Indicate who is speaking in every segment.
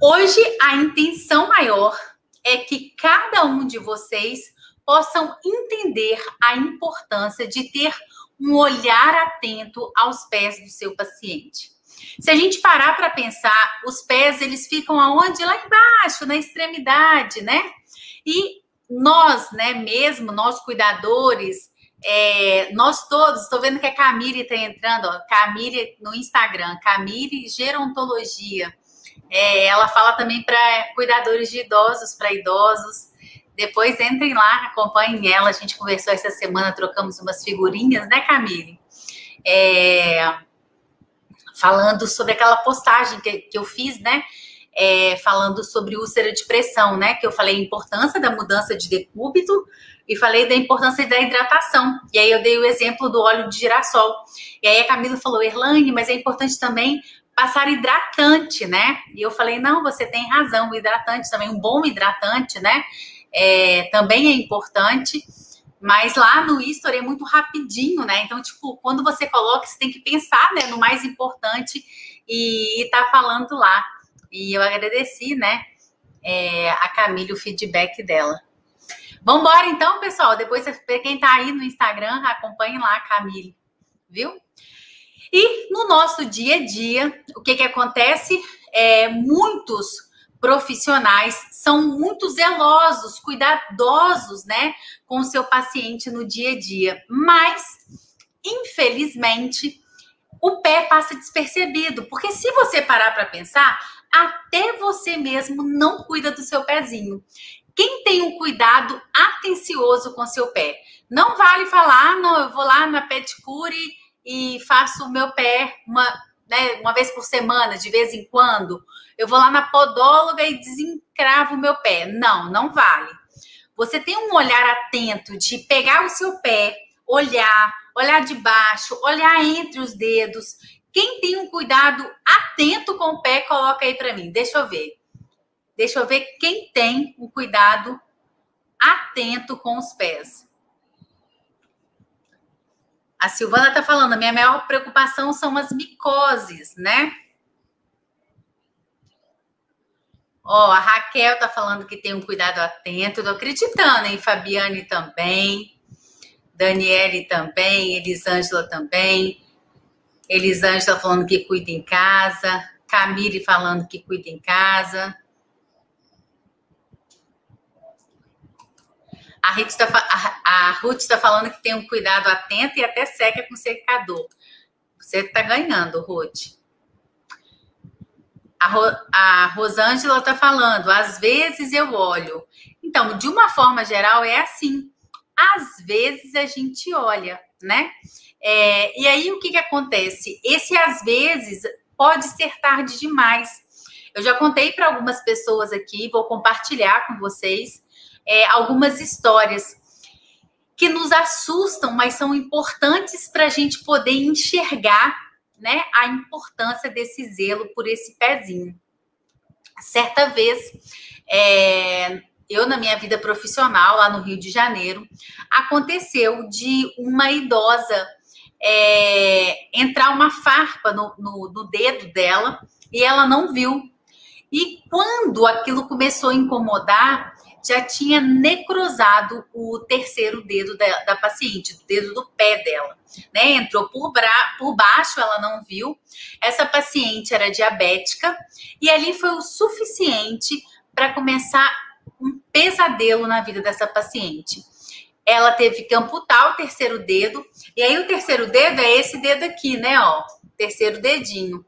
Speaker 1: Hoje, a intenção maior é que cada um de vocês possam entender a importância de ter um olhar atento aos pés do seu paciente. Se a gente parar para pensar, os pés, eles ficam aonde? Lá embaixo, na extremidade, né? E nós, né, mesmo nós cuidadores, nós todos, estou vendo que a Camille está entrando, ó, Camille no Instagram, Camille Gerontologia. Ela fala também para cuidadores de idosos, para idosos. Depois entrem lá, acompanhem ela. A gente conversou essa semana, trocamos umas figurinhas, né, Camille? Falando sobre aquela postagem que eu fiz, né? Falando sobre úlcera de pressão, né? Que eu falei a importância da mudança de decúbito e falei da importância da hidratação. E aí eu dei o exemplo do óleo de girassol. E aí a Camila falou, Erlane, mas é importante também passar hidratante, né? E eu falei, não, você tem razão, o hidratante também, um bom hidratante, né? Também é importante, mas lá no history é muito rapidinho, né? Então, tipo, quando você coloca, você tem que pensar, né, no mais importante e tá falando lá. E eu agradeci, né, a Camille, o feedback dela. Vambora, então, pessoal. Depois, quem tá aí no Instagram, acompanhe lá a Camille, viu? E no nosso dia a dia, o que acontece? Muitos profissionais são muito zelosos, cuidadosos, né, com o seu paciente no dia a dia. Mas, infelizmente, o pé passa despercebido. Porque se você parar para pensar, até você mesmo não cuida do seu pezinho. Quem tem um cuidado atencioso com o seu pé? Não vale falar, não, eu vou lá na pedicure e faço o meu pé uma vez por semana, de vez em quando. Eu vou lá na podóloga e desencravo o meu pé. Não, não vale. Você tem um olhar atento de pegar o seu pé, olhar de baixo, olhar entre os dedos. Quem tem um cuidado atento com o pé, coloca aí para mim. Deixa eu ver. Deixa eu ver quem tem um cuidado atento com os pés. A Silvana tá falando, a minha maior preocupação são as micoses, né? Ó, a Raquel tá falando que tem um cuidado atento. Tô acreditando, hein? Fabiane também. Daniele também. Elisângela também. Elisângela falando que cuida em casa. Camille falando que cuida em casa. A Ruth está falando que tem um cuidado atento e até seca com secador. Você está ganhando, Ruth. A Rosângela está falando, às vezes eu olho. Então, de uma forma geral, é assim. Às vezes a gente olha, né? E aí, o que acontece? Esse às vezes pode ser tarde demais. Eu já contei para algumas pessoas aqui, vou compartilhar com vocês algumas histórias que nos assustam, mas são importantes para a gente poder enxergar, né, a importância desse zelo por esse pezinho. Certa vez, eu na minha vida profissional, lá no Rio de Janeiro, aconteceu de uma idosa entrar uma farpa no dedo dela e ela não viu. E quando aquilo começou a incomodar, já tinha necrosado o terceiro dedo da paciente, o dedo do pé dela, né? Entrou por baixo, ela não viu. Essa paciente era diabética e ali foi o suficiente para começar um pesadelo na vida dessa paciente. Ela teve que amputar o terceiro dedo, e aí o terceiro dedo é esse dedo aqui, né? Ó, terceiro dedinho.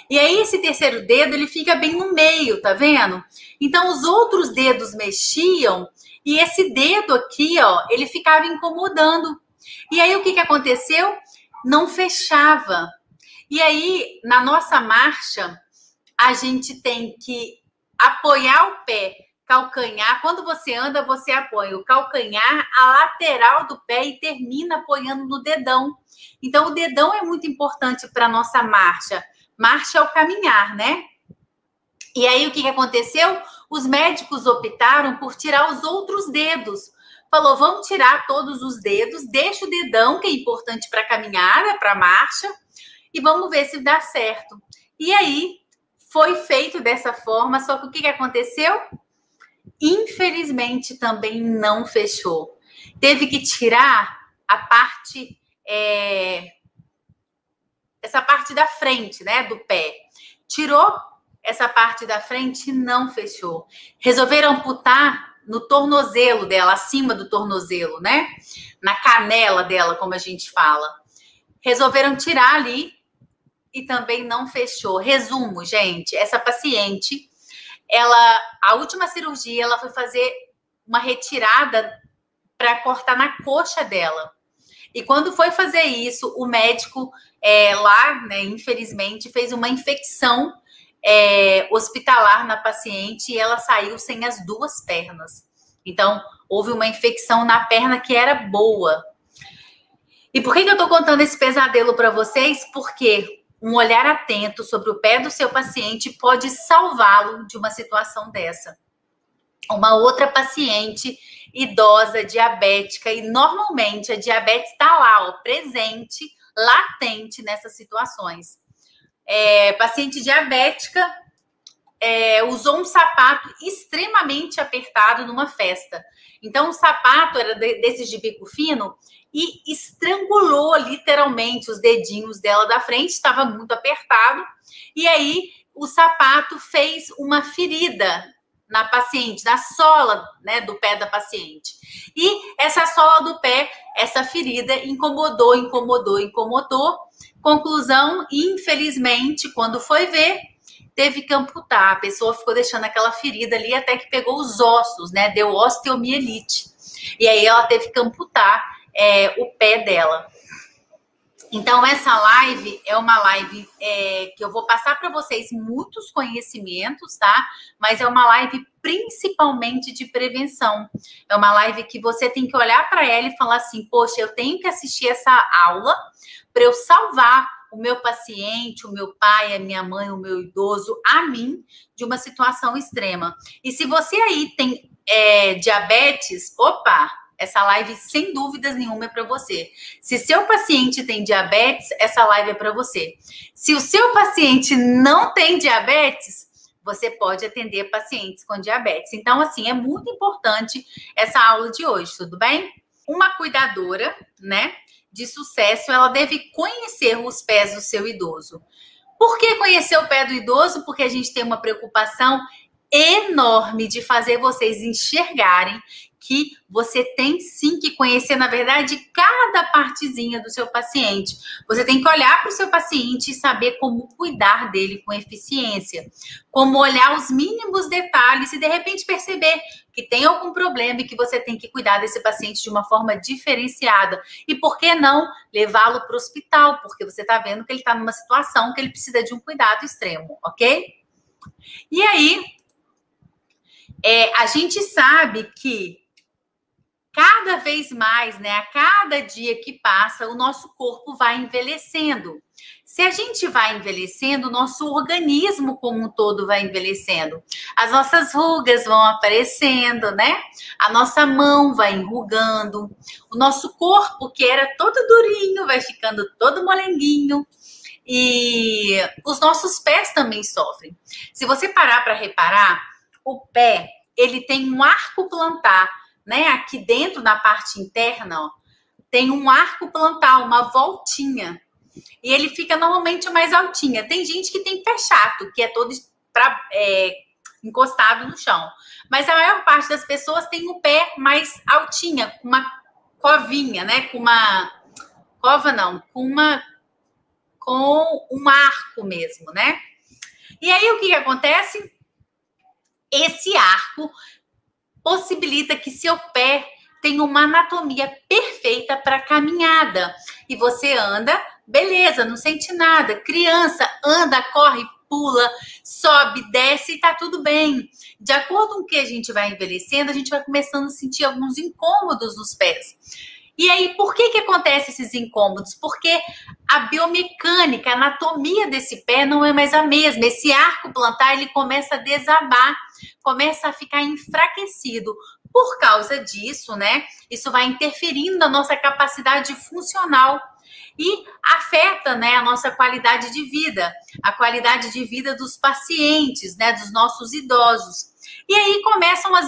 Speaker 1: E aí esse terceiro dedo, ele fica bem no meio, tá vendo? Então os outros dedos mexiam e esse dedo aqui, ó, ele ficava incomodando. E aí o que aconteceu? Não fechava. E aí, na nossa marcha, a gente tem que apoiar o pé, calcanhar. Quando você anda, você apoia o calcanhar, a lateral do pé e termina apoiando no dedão. Então o dedão é muito importante para a nossa marcha. Marcha é o caminhar, né? E aí, o que aconteceu? Os médicos optaram por tirar os outros dedos. Falou, vamos tirar todos os dedos, deixa o dedão, que é importante para a caminhada, para a marcha, e vamos ver se dá certo. E aí, foi feito dessa forma, só que o que aconteceu? Infelizmente também não fechou. Teve que tirar a parte, essa parte da frente, né, do pé. Tirou essa parte da frente e não fechou. Resolveram amputar no tornozelo dela, acima do tornozelo, né? Na canela dela, como a gente fala. Resolveram tirar ali e também não fechou. Resumo, gente, essa paciente, a última cirurgia, ela foi fazer uma retirada para cortar na coxa dela. E quando foi fazer isso, o médico lá, né, infelizmente, fez uma infecção hospitalar na paciente e ela saiu sem as duas pernas. Então, houve uma infecção na perna que era boa. E por que eu tô contando esse pesadelo para vocês? Porque um olhar atento sobre o pé do seu paciente pode salvá-lo de uma situação dessa. Uma outra paciente idosa, diabética, e normalmente a diabetes está lá, ó, presente, latente nessas situações. Paciente diabética usou um sapato extremamente apertado numa festa. Então, o sapato era desses de bico fino e estrangulou literalmente os dedinhos dela da frente, estava muito apertado. E aí, o sapato fez uma ferida na paciente, na sola, né, do pé da paciente. E essa sola do pé, essa ferida incomodou. Conclusão, infelizmente, quando foi ver, teve que amputar. A pessoa ficou deixando aquela ferida ali até que pegou os ossos, né? Deu osteomielite. E aí ela teve que amputar o pé dela. Então, essa live é uma live que eu vou passar para vocês muitos conhecimentos, tá? Mas é uma live principalmente de prevenção. É uma live que você tem que olhar para ela e falar assim, poxa, eu tenho que assistir essa aula para eu salvar o meu paciente, o meu pai, a minha mãe, o meu idoso, a mim, de uma situação extrema. E se você aí tem diabetes, opa, essa live, sem dúvidas nenhuma, é para você. Se seu paciente tem diabetes, essa live é para você. Se o seu paciente não tem diabetes, você pode atender pacientes com diabetes. Então, assim, é muito importante essa aula de hoje, tudo bem? Uma cuidadora, né, de sucesso, ela deve conhecer os pés do seu idoso. Por que conhecer o pé do idoso? Porque a gente tem uma preocupação enorme de fazer vocês enxergarem que você tem sim que conhecer, na verdade, cada partezinha do seu paciente. Você tem que olhar para o seu paciente e saber como cuidar dele com eficiência. Como olhar os mínimos detalhes e, de repente, perceber que tem algum problema e que você tem que cuidar desse paciente de uma forma diferenciada. E por que não levá-lo para o hospital? Porque você está vendo que ele está numa situação que ele precisa de um cuidado extremo, ok? E aí, a gente sabe que cada vez mais, né, a cada dia que passa, o nosso corpo vai envelhecendo. Se a gente vai envelhecendo, o nosso organismo como um todo vai envelhecendo. As nossas rugas vão aparecendo, né? A nossa mão vai enrugando. O nosso corpo, que era todo durinho, vai ficando todo molenguinho. E os nossos pés também sofrem. Se você parar para reparar, o pé, ele tem um arco plantar, né? Aqui dentro, na parte interna, ó, tem um arco plantar, uma voltinha. E ele fica normalmente mais altinha. Tem gente que tem pé chato, que é todo encostado no chão. Mas a maior parte das pessoas tem o pé mais altinha, com uma covinha, né? Com uma cova não, com um arco mesmo, né? E aí o que acontece? Esse arco possibilita que seu pé tenha uma anatomia perfeita para caminhada. E você anda, beleza, não sente nada. Criança anda, corre, pula, sobe, desce e tá tudo bem. De acordo com o que a gente vai envelhecendo, a gente vai começando a sentir alguns incômodos nos pés. E aí, por que acontece esses incômodos? Porque a biomecânica, a anatomia desse pé não é mais a mesma. Esse arco plantar, ele começa a desabar, começa a ficar enfraquecido. Por causa disso, né? Isso vai interferindo na nossa capacidade funcional e afeta, né, a nossa qualidade de vida, a qualidade de vida dos pacientes, né, dos nossos idosos. E aí começam a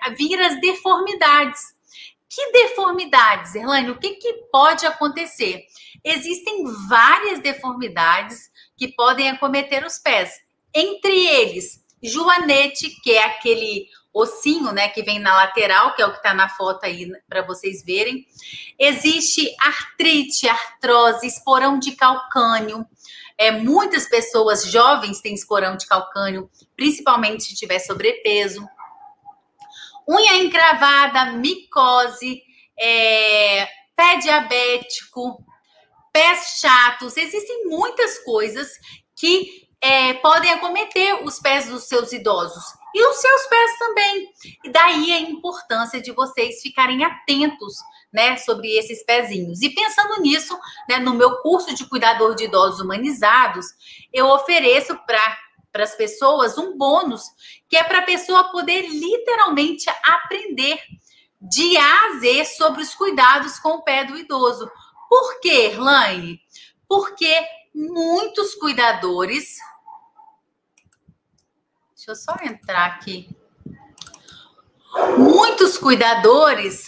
Speaker 1: vir as deformidades. Que deformidades, Erlane? O que pode acontecer? Existem várias deformidades que podem acometer os pés. Entre eles, joanete, que é aquele ossinho, né, que vem na lateral, que é o que está na foto aí para vocês verem. Existe artrite, artrose, esporão de calcânio. Muitas pessoas jovens têm esporão de calcânio, principalmente se tiver sobrepeso. Unha encravada, micose, pé diabético, pés chatos. Existem muitas coisas que podem acometer os pés dos seus idosos. E os seus pés também. E daí a importância de vocês ficarem atentos, né, sobre esses pezinhos. E pensando nisso, né, no meu curso de cuidador de idosos humanizados, eu ofereço para as pessoas um bônus, que é para a pessoa poder literalmente aprender de A a Z sobre os cuidados com o pé do idoso. Por quê, Erlane? Porque muitos cuidadores... Deixa eu só entrar aqui. Muitos cuidadores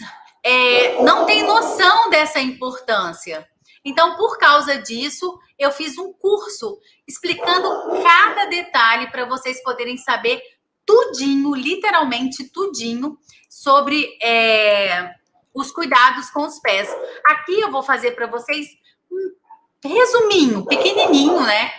Speaker 1: não têm noção dessa importância. Então, por causa disso, eu fiz um curso explicando cada detalhe para vocês poderem saber tudinho, literalmente tudinho, sobre os cuidados com os pés. Aqui eu vou fazer para vocês um resuminho, pequenininho, né?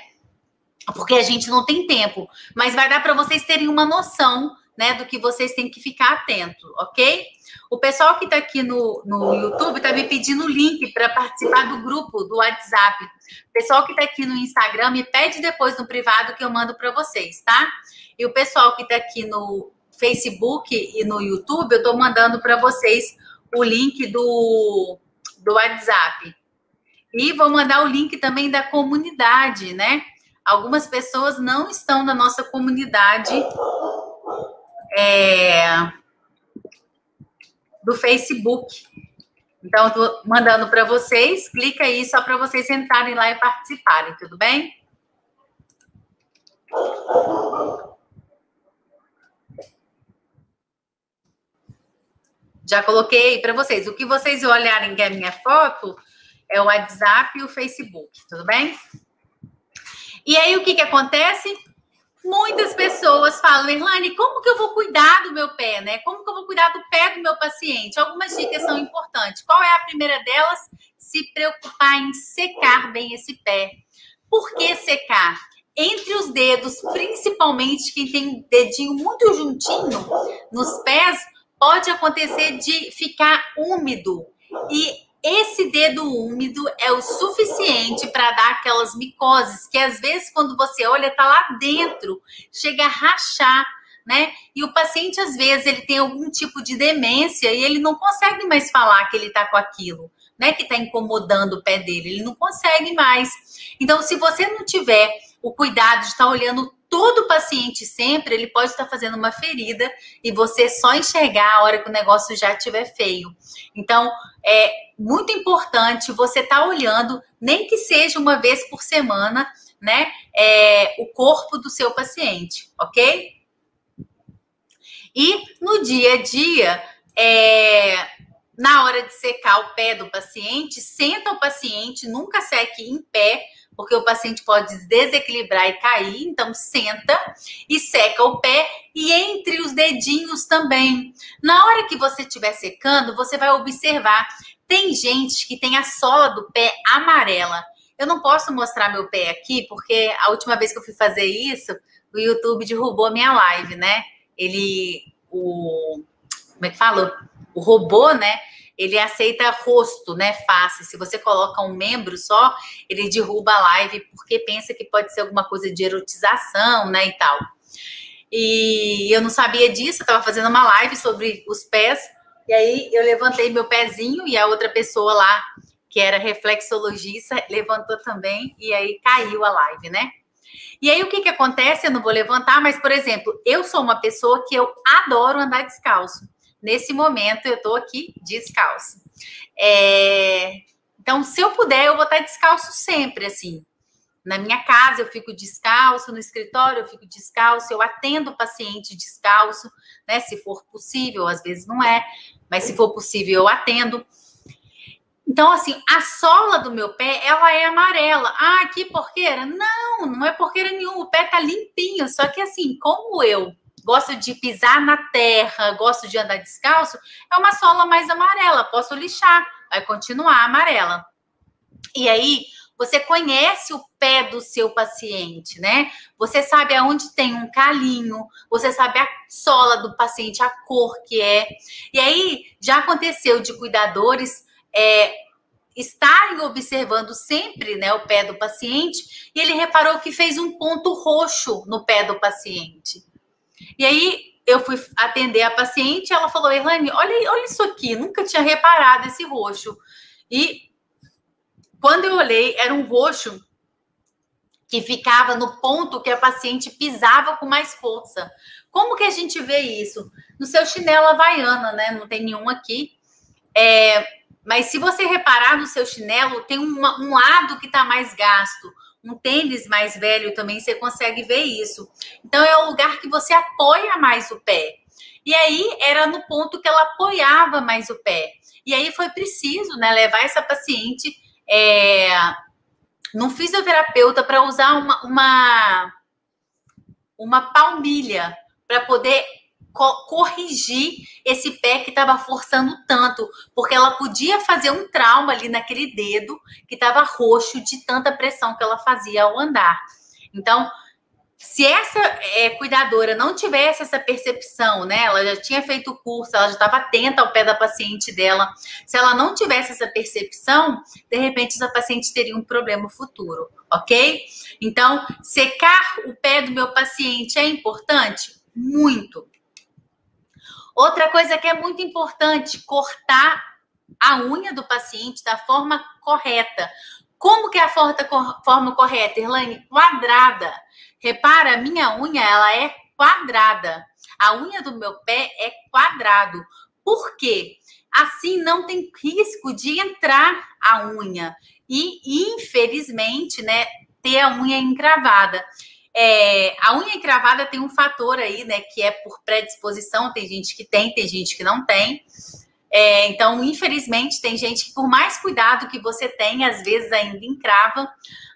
Speaker 1: Porque a gente não tem tempo, mas vai dar para vocês terem uma noção, né, do que vocês têm que ficar atento, ok? O pessoal que está aqui no YouTube está me pedindo o link para participar do grupo do WhatsApp. O pessoal que está aqui no Instagram me pede depois no privado que eu mando para vocês, tá? E o pessoal que está aqui no Facebook e no YouTube, eu estou mandando para vocês o link do WhatsApp. E vou mandar o link também da comunidade, né? Algumas pessoas não estão na nossa comunidade do Facebook. Então, eu tô mandando para vocês. Clica aí só para vocês entrarem lá e participarem, tudo bem? Já coloquei para vocês. O que vocês olharem que é a minha foto é o WhatsApp e o Facebook, tudo bem? E aí, o que acontece? Muitas pessoas falam, Erlane, como que eu vou cuidar do meu pé, né? Como que eu vou cuidar do pé do meu paciente? Algumas dicas são importantes. Qual é a primeira delas? Se preocupar em secar bem esse pé. Por que secar? Entre os dedos, principalmente quem tem dedinho muito juntinho nos pés, pode acontecer de ficar úmido. E esse dedo úmido é o suficiente para dar aquelas micoses, que às vezes quando você olha, tá lá dentro, chega a rachar, né? E o paciente, às vezes, ele tem algum tipo de demência e ele não consegue mais falar que ele tá com aquilo, né? Que tá incomodando o pé dele, ele não consegue mais. Então, se você não tiver o cuidado de estar olhando todo paciente sempre, ele pode estar fazendo uma ferida e você só enxergar a hora que o negócio já estiver feio. Então, é muito importante você estar olhando, nem que seja uma vez por semana, né, o corpo do seu paciente, ok? E no dia a dia, na hora de secar o pé do paciente, senta o paciente, nunca seque em pé, porque o paciente pode desequilibrar e cair, então senta e seca o pé e entre os dedinhos também. Na hora que você estiver secando, você vai observar, tem gente que tem a sola do pé amarela. Eu não posso mostrar meu pé aqui, porque a última vez que eu fui fazer isso, o YouTube derrubou a minha live, né? Como é que fala? O robô, né? Ele aceita rosto, né? Face. Se você coloca um membro só, ele derruba a live porque pensa que pode ser alguma coisa de erotização, né? E tal. E eu não sabia disso, eu estava fazendo uma live sobre os pés. E aí eu levantei meu pezinho e a outra pessoa lá, que era reflexologista, levantou também e aí caiu a live, né? E aí o que acontece? Eu não vou levantar, mas, por exemplo, eu sou uma pessoa que eu adoro andar descalço. Nesse momento eu tô aqui descalço. Então, se eu puder, eu vou estar descalço sempre, assim. Na minha casa eu fico descalço, no escritório eu fico descalço, eu atendo o paciente descalço, né? Se for possível, às vezes não é, mas se for possível eu atendo. Então, assim, a sola do meu pé, ela é amarela. Ah, que porqueira? Não, não é porqueira nenhuma, o pé tá limpinho, só que assim, como eu gosto de pisar na terra, gosto de andar descalço, é uma sola mais amarela, posso lixar, vai continuar amarela. E aí, você conhece o pé do seu paciente, né? Você sabe aonde tem um calinho, você sabe a sola do paciente, a cor que é. E aí, já aconteceu de cuidadores estarem observando sempre, né, o pé do paciente, e ele reparou que fez um ponto roxo no pé do paciente. E aí, eu fui atender a paciente, ela falou, Erlane, olha isso aqui, nunca tinha reparado esse roxo. E quando eu olhei, era um roxo que ficava no ponto que a paciente pisava com mais força. Como que a gente vê isso? No seu chinelo havaiana, né? Não tem nenhum aqui. Mas se você reparar no seu chinelo, tem um lado que está mais gasto. Um tênis mais velho também, você consegue ver isso. Então, é o lugar que você apoia mais o pé. E aí, era no ponto que ela apoiava mais o pé. E aí, foi preciso, né, levar essa paciente num fisioterapeuta para usar uma palmilha para poder corrigir esse pé que estava forçando tanto, porque ela podia fazer um trauma ali naquele dedo que estava roxo de tanta pressão que ela fazia ao andar. Então, se essa cuidadora não tivesse essa percepção, né? Ela já tinha feito o curso, ela já estava atenta ao pé da paciente dela. Se ela não tivesse essa percepção, de repente essa paciente teria um problema futuro, ok? Então, secar o pé do meu paciente é importante? Muito. Outra coisa que é muito importante, cortar a unha do paciente da forma correta. Como que é a forma correta, Erlane? Quadrada. Repara, a minha unha, ela é quadrada. A unha do meu pé é quadrado. Por quê? Assim não tem risco de entrar a unha. E, infelizmente, né, ter a unha encravada. A unha encravada tem um fator aí, né, que é por predisposição. Tem gente que tem gente que não tem. Então, infelizmente, tem gente que, por mais cuidado que você tenha, às vezes ainda encrava.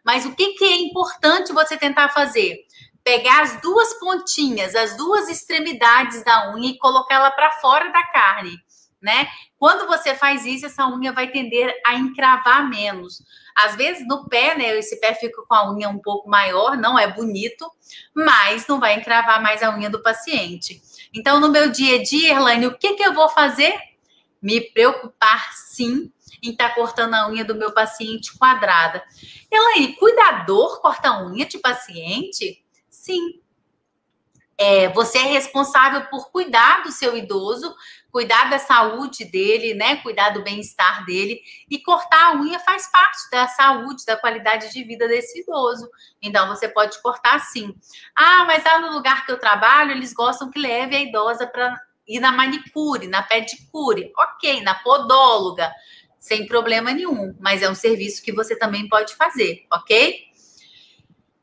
Speaker 1: Mas o que é importante você tentar fazer? Pegar as duas pontinhas, as duas extremidades da unha e colocar ela para fora da carne, né? Quando você faz isso, essa unha vai tender a encravar menos. Às vezes, no pé, né? Esse pé fica com a unha um pouco maior, não é bonito, mas não vai encravar mais a unha do paciente. Então, no meu dia a dia, Erlane, o que eu vou fazer? Me preocupar, sim, em estar cortando a unha do meu paciente quadrada. Elaine, cuidador corta a unha de paciente? Sim. Você é responsável por cuidar do seu idoso, cuidar da saúde dele, né? Cuidar do bem-estar dele. E cortar a unha faz parte da saúde, da qualidade de vida desse idoso. Então, você pode cortar sim. Ah, mas lá no lugar que eu trabalho, eles gostam que leve a idosa para ir na manicure, na pedicure. Ok, na podóloga. Sem problema nenhum. Mas é um serviço que você também pode fazer, ok?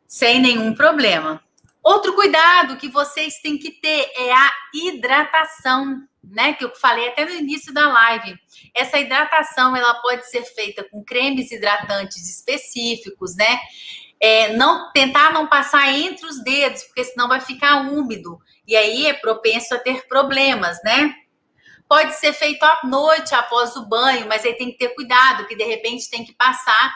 Speaker 1: Sem nenhum problema. Outro cuidado que vocês têm que ter é a hidratação, né? Que eu falei até no início da live. Essa hidratação, ela pode ser feita com cremes hidratantes específicos, né? Tentar não passar entre os dedos, porque senão vai ficar úmido. E aí é propenso a ter problemas, né? Pode ser feito à noite, após o banho, mas aí tem que ter cuidado, que de repente tem que passar,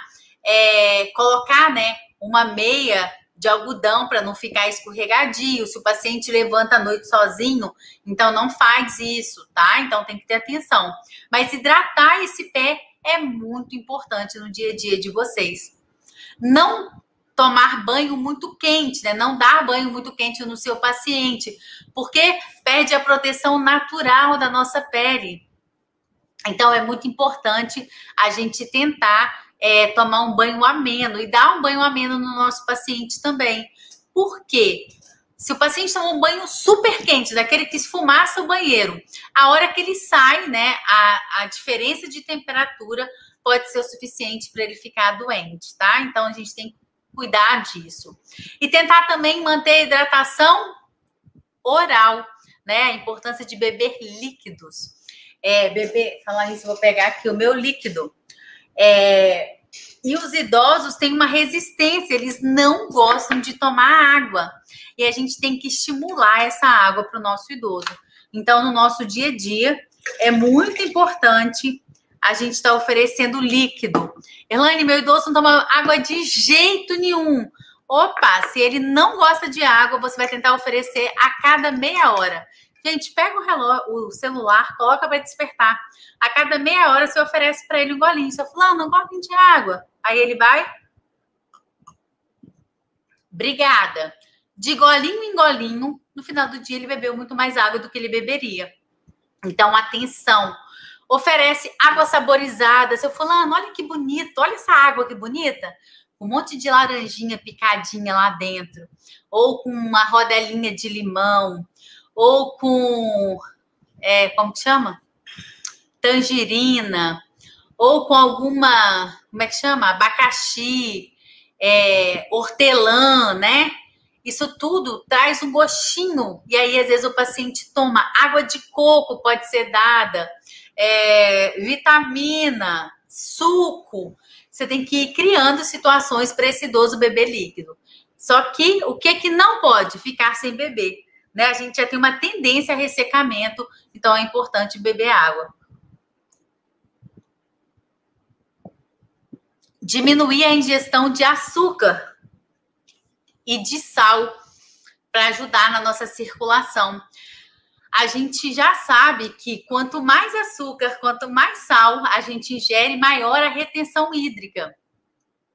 Speaker 1: colocar, né, uma meia de algodão para não ficar escorregadio. Se o paciente levanta à noite sozinho, então não faz isso, tá? Então tem que ter atenção. Mas hidratar esse pé é muito importante no dia a dia de vocês. Não tomar banho muito quente, né? Não dar banho muito quente no seu paciente, porque perde a proteção natural da nossa pele. Então, é muito importante a gente tentar tomar um banho ameno e dar um banho ameno no nosso paciente também. Por quê? Se o paciente toma um banho super quente, daquele que esfumaça o banheiro, a hora que ele sai, né, a diferença de temperatura pode ser o suficiente para ele ficar doente, tá? Então, a gente tem que cuidar disso. E tentar também manter a hidratação oral, né? A importância de beber líquidos. Falar isso, vou pegar aqui o meu líquido. E os idosos têm uma resistência, eles não gostam de tomar água. E a gente tem que estimular essa água para o nosso idoso. Então, no nosso dia a dia, é muito importante a gente estar oferecendo líquido. Elaine, meu idoso não toma água de jeito nenhum. Opa, se ele não gosta de água, você vai tentar oferecer a cada meia hora. Gente, pega o celular, coloca para despertar. A cada meia hora você oferece para ele um golinho. Você fala, não gosto de água. Aí ele vai. Obrigada. De golinho em golinho, no final do dia ele bebeu muito mais água do que ele beberia. Então, atenção. Oferece água saborizada. Seu fulano, olha que bonito. Olha essa água que bonita. Um monte de laranjinha picadinha lá dentro. Ou com uma rodelinha de limão. Ou com, como que chama? Tangerina. Ou com alguma, como é que chama? Abacaxi, hortelã, né? Isso tudo traz um gostinho. E aí, às vezes, o paciente toma água de coco, pode ser dada, vitamina, suco. Você tem que ir criando situações para esse idoso beber líquido. Só que o que não pode? Ficar sem beber. Né? A gente já tem uma tendência a ressecamento, então é importante beber água. Diminuir a ingestão de açúcar e de sal para ajudar na nossa circulação. A gente já sabe que quanto mais açúcar, quanto mais sal a gente ingere, maior a retenção hídrica.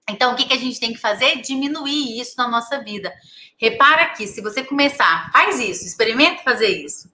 Speaker 1: Então, o que a gente tem que fazer? Diminuir isso na nossa vida. Repara aqui, se você começar, faz isso, experimenta fazer isso.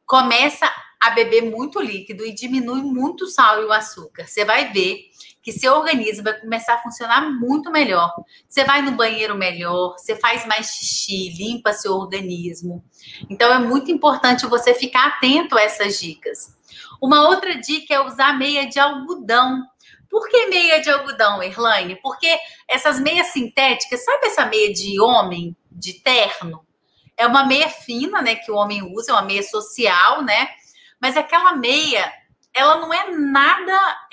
Speaker 1: Começa a beber muito líquido e diminui muito o sal e o açúcar. Você vai ver que seu organismo vai começar a funcionar muito melhor. Você vai no banheiro melhor, você faz mais xixi, limpa seu organismo. Então, é muito importante você ficar atento a essas dicas. Uma outra dica é usar meia de algodão. Por que meia de algodão, Erlaine? Porque essas meias sintéticas, sabe essa meia de homem, de terno? É uma meia fina, né, que o homem usa, é uma meia social, né? Mas aquela meia, ela não é nada...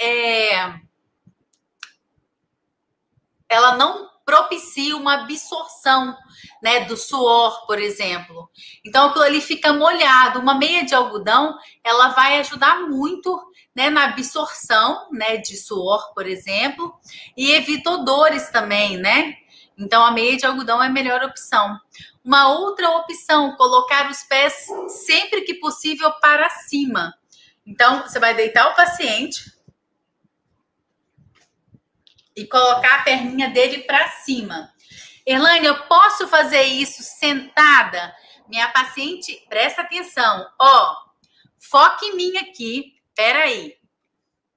Speaker 1: Ela não propicia uma absorção, né, do suor, por exemplo. Então, aquilo ali fica molhado. Uma meia de algodão, ela vai ajudar muito, né, na absorção, né, de suor, por exemplo, e evita odores também, né? Então, a meia de algodão é a melhor opção. Uma outra opção, colocar os pés sempre que possível para cima. Então, você vai deitar o paciente e colocar a perninha dele para cima. Erlaine, eu posso fazer isso sentada? Minha paciente, presta atenção. Foca em mim aqui. Peraí.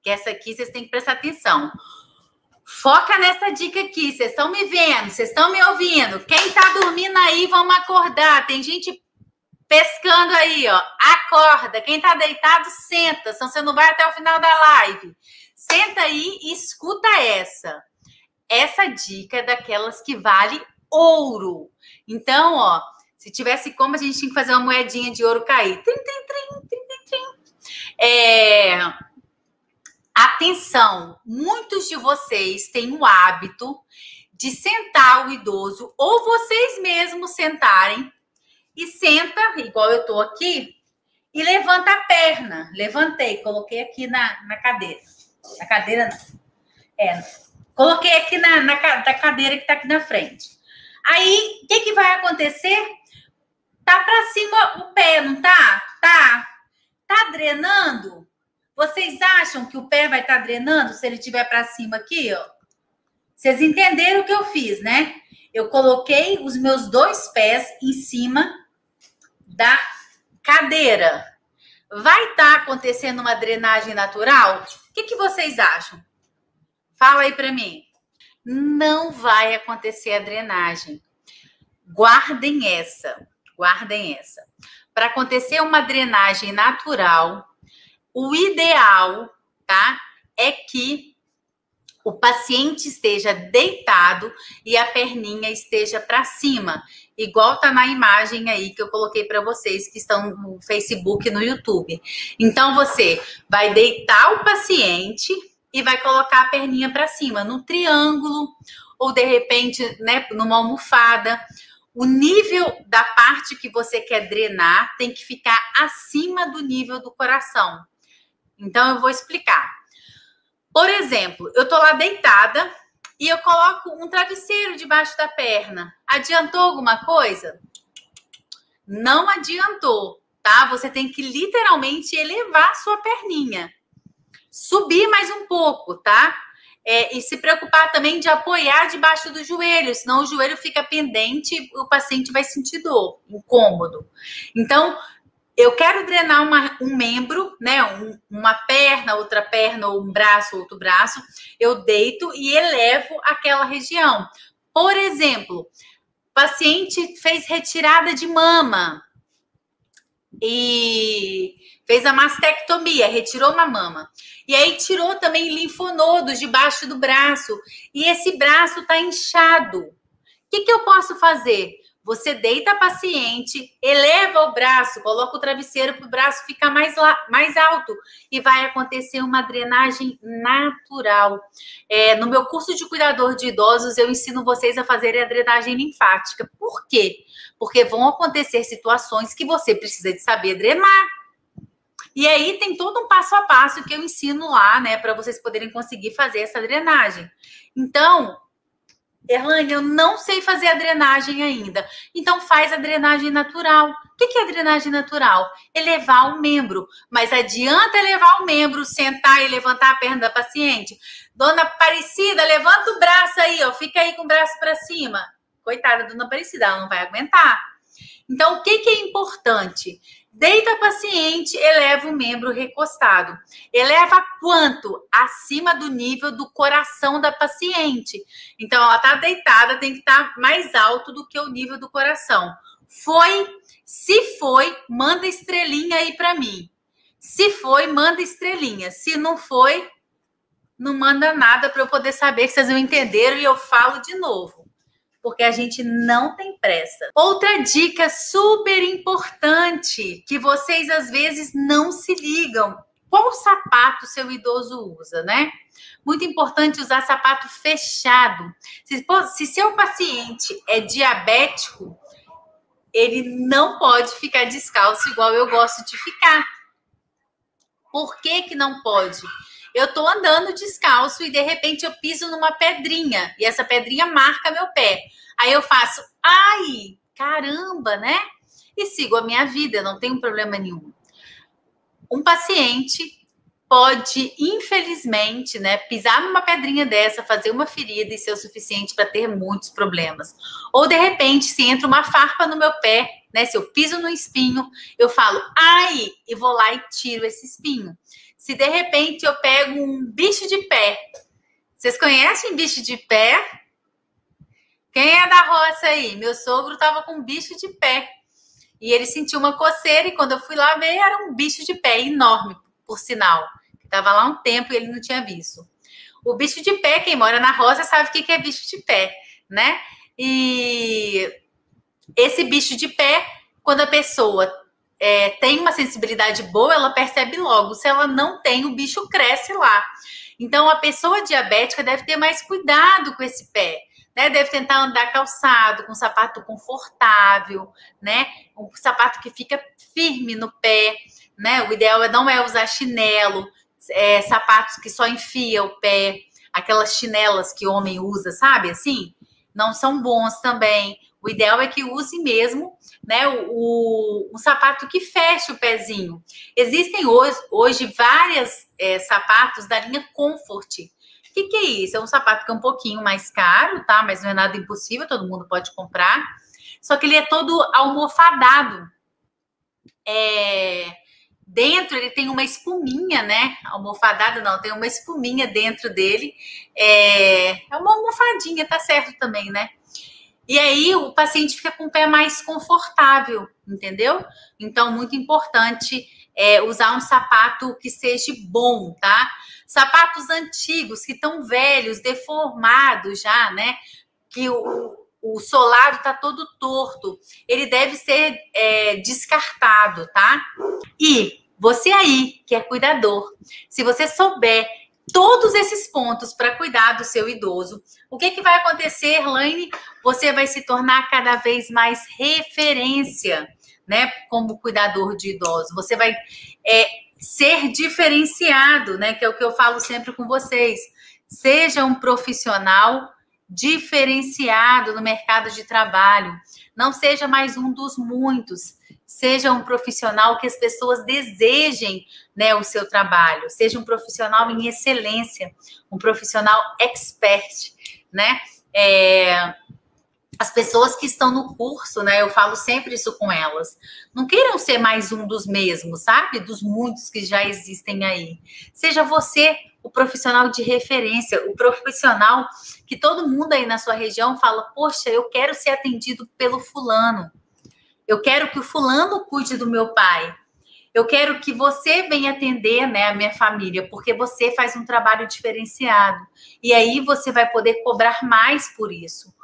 Speaker 1: Que essa aqui vocês têm que prestar atenção. Foca nessa dica aqui. Vocês estão me vendo? Vocês estão me ouvindo? Quem tá dormindo aí, vamos acordar. Tem gente pescando aí, ó. Acorda. Quem tá deitado, senta. Senão você não vai até o final da live. Senta aí e escuta essa. Essa dica é daquelas que vale ouro. Então, ó, se tivesse como, a gente tinha que fazer uma moedinha de ouro cair. Trim, trim, trim, trim, trim. Atenção, muitos de vocês têm o hábito de sentar o idoso ou vocês mesmos sentarem e senta, igual eu tô aqui, e levanta a perna. Levantei, coloquei aqui na cadeira. Na cadeira não. Coloquei aqui na cadeira que tá aqui na frente. Aí, o que vai acontecer? Tá pra cima o pé, não tá? Tá drenando? Vocês acham que o pé vai estar drenando se ele estiver para cima aqui, ó? Vocês entenderam o que eu fiz, né? Eu coloquei os meus 2 pés em cima da cadeira. vai estar acontecendo uma drenagem natural? O que vocês acham? Fala aí para mim. Não vai acontecer a drenagem. Guardem essa. Para acontecer uma drenagem natural, o ideal, tá? É que o paciente esteja deitado e a perninha esteja para cima, igual tá na imagem aí que eu coloquei para vocês que estão no Facebook e no YouTube. Então você vai deitar o paciente e vai colocar a perninha para cima, no triângulo ou de repente, né, numa almofada. O nível da parte que você quer drenar tem que ficar acima do nível do coração. Então eu vou explicar. Por exemplo, eu tô lá deitada e eu coloco um travesseiro debaixo da perna. Adiantou alguma coisa? Não adiantou, tá? Você tem que literalmente elevar a sua perninha. Subir mais um pouco, tá? E se preocupar também de apoiar debaixo do joelho, senão o joelho fica pendente e o paciente vai sentir dor, incômodo. Então, eu quero drenar um membro, né? Uma perna, outra perna, ou um braço, outro braço. Eu deito e elevo aquela região. Por exemplo, o paciente fez retirada de mama e fez a mastectomia, retirou uma mama. E aí tirou também linfonodos debaixo do braço. E esse braço está inchado. O que eu posso fazer? Você deita a paciente, eleva o braço, coloca o travesseiro para o braço ficar mais alto e vai acontecer uma drenagem natural. No meu curso de cuidador de idosos, eu ensino vocês a fazerem a drenagem linfática. Por quê? Porque vão acontecer situações que você precisa de saber drenar. E aí tem todo um passo a passo que eu ensino lá, né, para vocês poderem conseguir fazer essa drenagem. Então, Erlane, eu não sei fazer a drenagem ainda. Então faz a drenagem natural. O que é a drenagem natural? Elevar o membro. Mas adianta elevar o membro, sentar e levantar a perna da paciente? Dona Aparecida, levanta o braço aí, ó. Fica aí com o braço para cima. Coitada, Dona Aparecida, ela não vai aguentar. Então, o que é importante? Deita a paciente, eleva o membro recostado. Eleva quanto? Acima do nível do coração da paciente. Então, ela está deitada, tem que estar mais alto do que o nível do coração. Foi? Se foi, manda estrelinha aí para mim. Se foi, manda estrelinha. Se não foi, não manda nada para eu poder saber que vocês não entenderam e eu falo de novo. Porque a gente não tem pressa. Outra dica super importante que vocês às vezes não se ligam. Qual sapato seu idoso usa, né? Muito importante usar sapato fechado. Se seu paciente é diabético, ele não pode ficar descalço igual eu gosto de ficar. Por que não pode? Eu tô andando descalço e de repente eu piso numa pedrinha e essa pedrinha marca meu pé. Aí eu faço, ai, caramba, né? E sigo a minha vida, não tenho problema nenhum. Um paciente pode, infelizmente, né, pisar numa pedrinha dessa, fazer uma ferida e ser o suficiente para ter muitos problemas. Ou de repente, se entra uma farpa no meu pé, né, se eu piso no espinho, eu falo, ai, e vou lá e tiro esse espinho. Se de repente eu pego um bicho de pé, vocês conhecem bicho de pé? Quem é da roça aí? Meu sogro estava com um bicho de pé e ele sentiu uma coceira e quando eu fui lá ver era um bicho de pé enorme, por sinal. Estava lá um tempo e ele não tinha visto. O bicho de pé, quem mora na roça sabe o que é bicho de pé, né? E esse bicho de pé, quando a pessoa tem uma sensibilidade boa, ela percebe logo. Se ela não tem, o bicho cresce lá. Então, a pessoa diabética deve ter mais cuidado com esse pé, né? Deve tentar andar calçado, com um sapato confortável, né? Um sapato que fica firme no pé, né? O ideal não é usar chinelo, sapatos que só enfia o pé, aquelas chinelas que homem usa, sabe? Assim, não são bons também. O ideal é que use mesmo, né, um sapato que feche o pezinho. Existem hoje vários sapatos da linha Comfort. O que é isso? É um sapato que é um pouquinho mais caro, tá? Mas não é nada impossível, todo mundo pode comprar. Só que ele é todo almofadado. dentro ele tem uma espuminha, né? Almofadada não, tem uma espuminha dentro dele. É uma almofadinha, tá certo também, né? E aí o paciente fica com o pé mais confortável, entendeu? Então, muito importante usar um sapato que seja bom, tá? Sapatos antigos, que estão velhos, deformados já, né? Que o solado tá todo torto. Ele deve ser descartado, tá? E você aí, que é cuidador, se você souber todos esses pontos para cuidar do seu idoso, o que vai acontecer, Laine? Você vai se tornar cada vez mais referência, né? Como cuidador de idosos. Você vai ser diferenciado, né? Que é o que eu falo sempre com vocês. Seja um profissional diferenciado no mercado de trabalho. Não seja mais um dos muitos. Seja um profissional que as pessoas desejem, né, o seu trabalho. Seja um profissional em excelência, um profissional expert, né? As pessoas que estão no curso, né? Eu falo sempre isso com elas. Não queiram ser mais um dos mesmos, sabe? Dos muitos que já existem aí. Seja você o profissional de referência, o profissional que todo mundo aí na sua região fala: poxa, eu quero ser atendido pelo fulano. Eu quero que o fulano cuide do meu pai. Eu quero que você venha atender, né, a minha família, porque você faz um trabalho diferenciado. E aí você vai poder cobrar mais por isso.